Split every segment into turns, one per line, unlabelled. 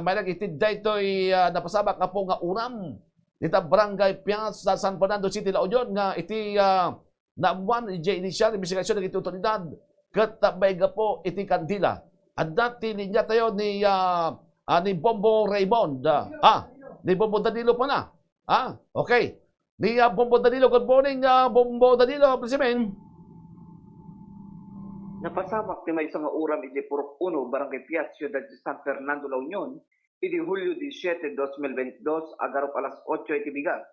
may nag-itid daytoy napasabak nga po nga uram. Dita Barangay Piaz sa San Fernando City, La Union nga iti naamuan iti initial investigasyon ng iti otoridad. Katabay nga po iti kandila. At dati niya tayo ni Bombo Raymond. Ni Bombo Danilo pa na. Okay. Ni Bombo Danilo, good morning, Bombo Danilo, Presimen.
Napasamak ti may isang uram iti Purok 1, Barangay Piaz, Ciudad de San Fernando, La Union, iti Hulyo 17, 2022, agarop alas 8 iti bigat.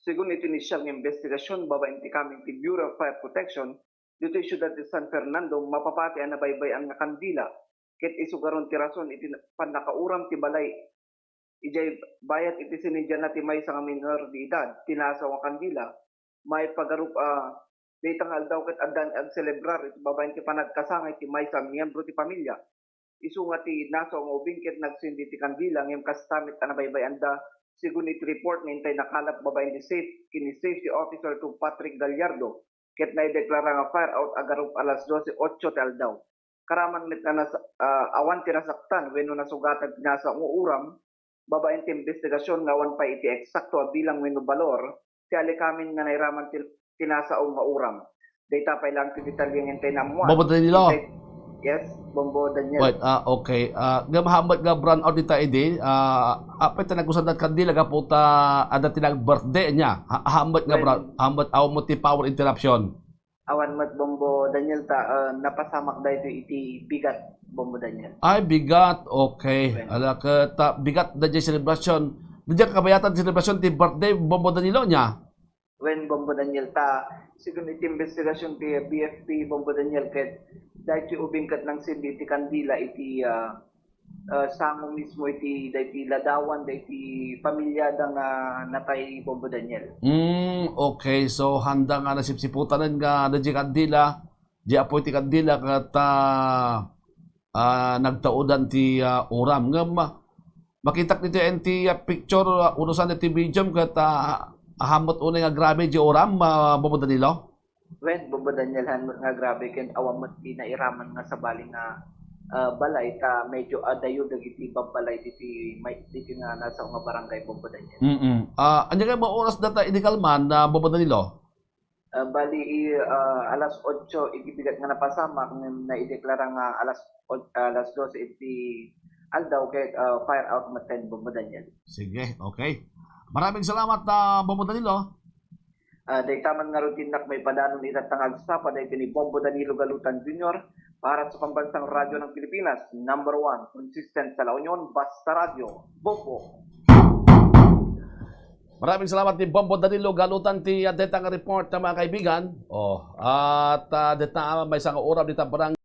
Sigun iti inisyal ng investigasyon, babaen ti kaming ti Bureau of Fire Protection, dito Ciudad de San Fernando, mapapati ang nabaybay ang kandila, ket isugaron ti rason iti panakauram ti balay, ijay bayat iti sinidyan na ti may isang minor di edad, tinasaw ang kandila, may pagarup day tangal daw ket addan ag celebrar iti babaen ti panagkasangay ti maysa miyembro ti pamilya. Isu nga ti naso nga ubing ket nagsindi ti kandila ngem kastamit ana baybayan da sigun iti report nga intay nakalap babaen ti kini safety officer to Patrick Gallardo ket naideklara nga fire out agarup alas 12:08 ti aldaw. Karaman met na awan ti nasaktan wenno nasugatan ti nasa nga uram babaen ti investigasyon nga awan pa iti eksakto a bilang wenno balor ti alikamin nga nairaman ti tinasaong mauram. Data pa lang ti detalyeng hintay na mo.
Bombo Danilo.
Yes, Bombo Daniel.
Wait, okay. Gamahamad nga brand out dita idi. Apay ta nagusan dat kandila ga po ta ada tinag birthday niya. Hamad nga brand, hamad aw mo ti power interruption.
Awan mat Bombo Daniel ta napasamak dayto iti bigat Bombo Daniel.
Ay bigat, okay. Ala ka ta bigat da celebration. Diyan kabayatan celebration ti birthday Bombo Danilo niya.
When Bombo Daniel ta sigun iti investigasyon ti BFP Bombo Daniel ket dahil ubing kat ng sindi iti kandila iti sango mismo iti dahil ladawan dahil pamilya dang natay Bombo Daniel.
Okay. So handa nga nasipsiputan nga da di kandila, di apoy ti kandila kat nagtaudan ti uram. Nga makitak nito enti picture urusan iti medium kat hamot unay nga grabe di oram, Bombo Danilo?
When Bombo Daniel hamot nga grabe ken awamot di nairaman nga sa bali nga balay ta medyo adayo dagiti babbalay diti nga nasa nga barangay Bombo Daniel.
Anya nga mga oras data inikalman na Bombo Danilo?
Bali alas 8 ibigat nga napasamak na ideklara nga alas 12 iti aldaw kay fire out maten Bombo Daniel.
Sige, okay. Maraming salamat Bombo Danilo.
Day taman nga rutinak may padanon itatangag sa paday ni Bombo Danilo Galutan Jr. para sa pambansang radyo ng Pilipinas, number 1, consistent sa La Union, basta radyo, Bombo.
Maraming salamat ni Bombo Danilo Galutan ti detang report mga kaibigan. At deta may isang oras dita barang